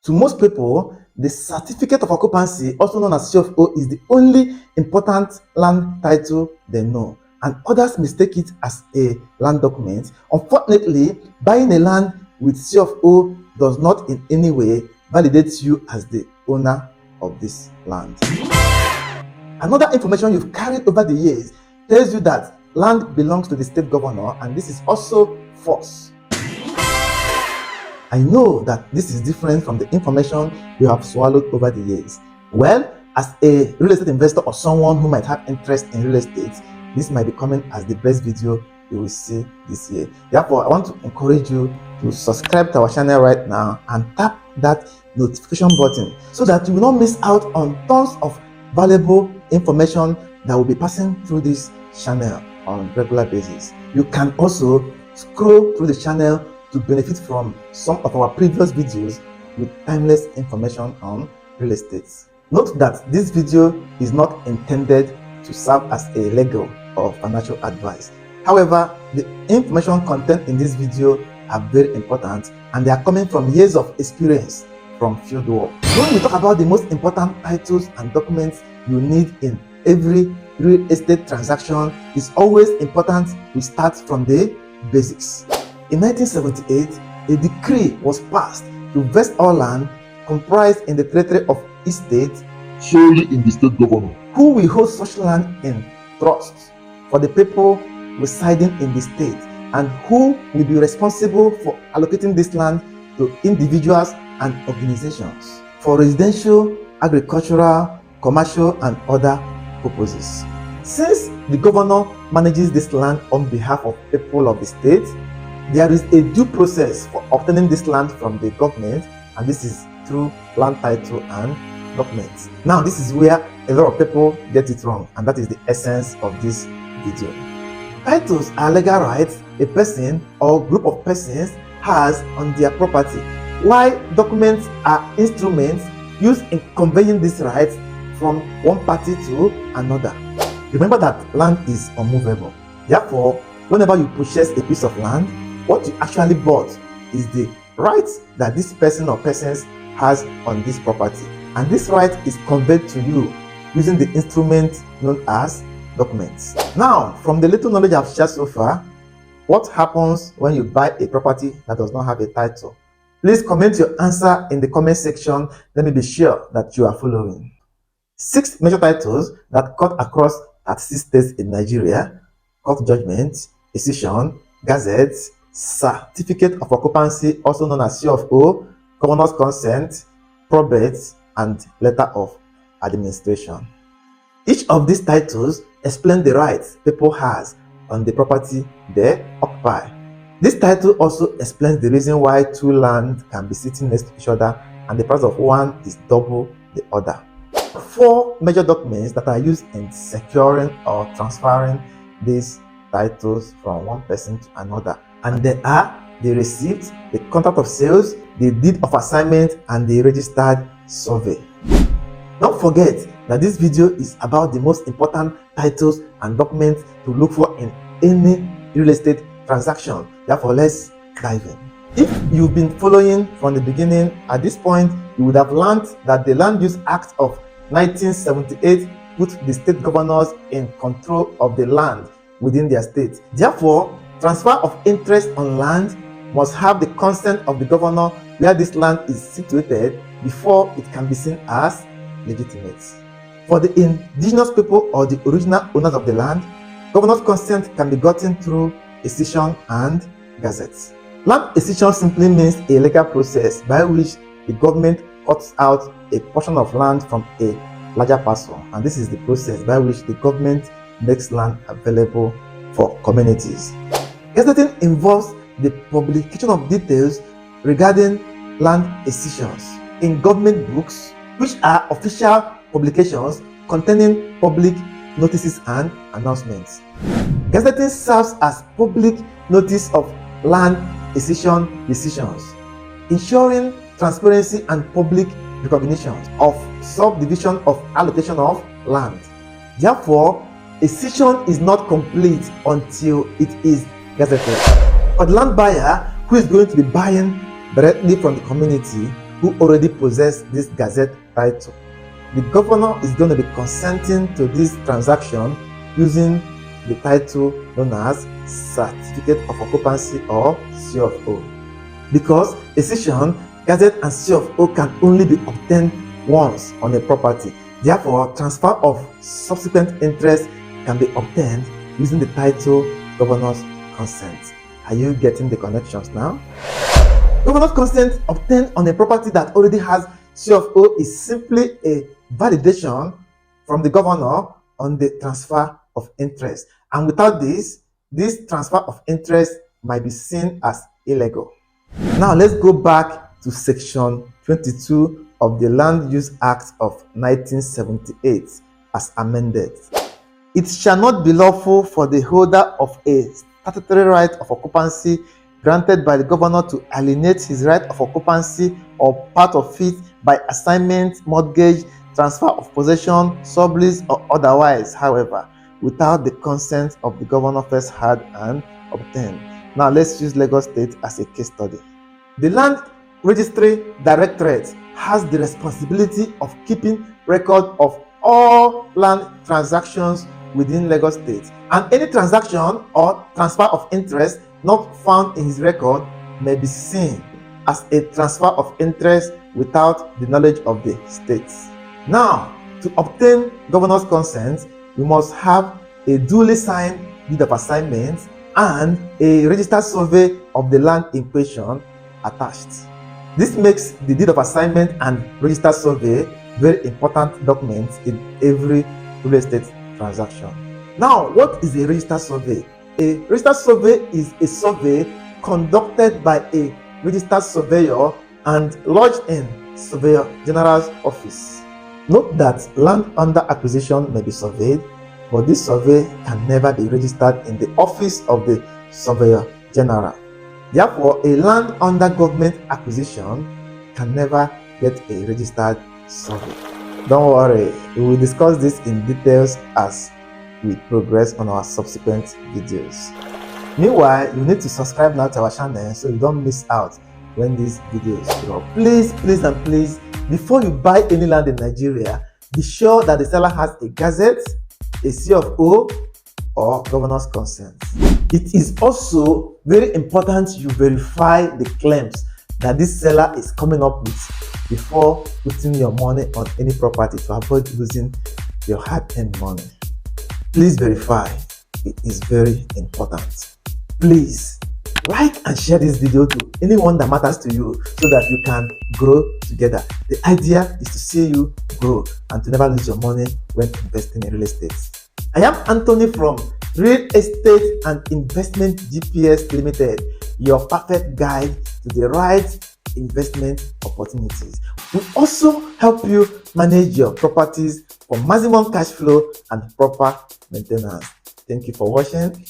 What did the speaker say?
To most people, the certificate of occupancy, also known as CFO, is the only important land title they know, and others mistake it as a land document. Unfortunately, buying a land with CFO does not in any way validate you as the owner of this land. Another information you've carried over the years tells you that land belongs to the state governor, and this is also false. I know that this is different from the information you have swallowed over the years. Well, as a real estate investor or someone who might have interest in real estate, this might be coming as the best video you will see this year. Therefore, I want to encourage you to subscribe to our channel right now and tap that notification button so that you will not miss out on tons of valuable information that will be passing through this channel on a regular basis. You can also scroll through the channel to benefit from some of our previous videos with timeless information on real estate. Note that this video is not intended to serve as a legal or financial advice. However, the information content in this video are very important, and they are coming from years of experience from field work. When we talk about the most important titles and documents you need in every real estate transaction, it's always important to start from the basics. In 1978, a decree was passed to vest all land comprised in the territory of each state solely in the state governor, who will hold such land in trust for the people residing in the state, and who will be responsible for allocating this land to individuals and organizations for residential, agricultural, commercial, and other purposes. Since the governor manages this land on behalf of people of the state, there is a due process for obtaining this land from the government, and this is through land title and documents. Now, this is where a lot of people get it wrong, and that is the essence of this video. Titles are legal rights a person or group of persons has on their property, while documents are instruments used in conveying these rights from one party to another. Remember that land is unmovable. Therefore, whenever you purchase a piece of land, what you actually bought is the right that this person or persons has on this property, and this right is conveyed to you using the instrument known as documents. Now, from the little knowledge I've shared so far, what happens when you buy a property that does not have a title? Please comment your answer in the comment section. Let me be sure that you are following. 6 major titles that cut across 36 states in Nigeria: court judgment, Excision, Gazette, certificate of occupancy, also known as CFO, governor's consent, probate, and letter of administration. Each of these titles explain the rights people has on the property they occupy. This title also explains the reason why two lands can be sitting next to each other and the price of one is double the other. 4 major documents that are used in securing or transferring these titles from one person to another, and they are the receipt, the contract of sales, the deed of assignment, and the registered survey. Don't forget that this video is about the most important titles and documents to look for in any real estate transaction. Therefore, let's dive in. If you've been following from the beginning, at this point you would have learned that the Land Use Act of 1978 put the state governors in control of the land within their state. Therefore, transfer of interest on land must have the consent of the governor where this land is situated before it can be seen as legitimate. For the indigenous people or the original owners of the land, governor's consent can be gotten through Excision and Gazette. Land excision simply means a legal process by which the government cuts out a portion of land from a larger parcel, and this is the process by which the government makes land available for communities. Gazetting involves the publication of details regarding land excisions in government books, which are official publications containing public notices and announcements. Gazetting serves as public notice of land excision decisions, ensuring transparency and public recognition of subdivision of allocation of land. Therefore, excision is not complete until it is gazetted. For the land buyer who is going to be buying directly from the community, who already possess this Gazette title. The governor is going to be consenting to this transaction using the title known as Certificate of Occupancy or C of O. Because Excision, Gazette and C of O can only be obtained once on a property. Therefore, transfer of subsequent interest can be obtained using the title Governor's Consent. Are you getting the connections now? Governor's consent obtained on a property that already has C of O is simply a validation from the governor on the transfer of interest. And without this transfer of interest might be seen as illegal. Now let's go back to section 22 of the Land Use Act of 1978 as amended. It shall not be lawful for the holder of a statutory right of occupancy granted by the governor to alienate his right of occupancy or part of it by assignment, mortgage, transfer of possession, sublease, or otherwise, however, without the consent of the governor first had and obtained. Now let's use Lagos State as a case study. The Land Registry Directorate has the responsibility of keeping record of all land transactions within Lagos State, and any transaction or transfer of interest not found in his record may be seen as a transfer of interest without the knowledge of the states. Now, to obtain governor's consent, we must have a duly signed deed of assignment and a registered survey of the land in question attached. This makes the deed of assignment and registered survey very important documents in every real estate transaction. Now, what is a registered survey? A registered survey is a survey conducted by a registered surveyor and lodged in Surveyor General's office. Note that land under acquisition may be surveyed, but this survey can never be registered in the office of the Surveyor General. Therefore, a land under government acquisition can never get a registered survey. Don't worry, we will discuss this in details as we progress on our subsequent videos. Meanwhile, you need to subscribe now to our channel so you don't miss out when these videos drop. Please and please, before you buy any land in Nigeria, be sure that the seller has a Gazette, a C of O, or governor's consent. It is also very important you verify the claims that this seller is coming up with before putting your money on any property to avoid losing your hard-earned money. Please verify. It is very important. Please like and share this video to anyone that matters to you so that you can grow together. The idea is to see you grow and to never lose your money when investing in real estate. I am Anthony from Real Estate and Investment GPS Limited, your perfect guide to the right investment opportunities. We also help you manage your properties for maximum cash flow and proper maintenance. Thank you for watching.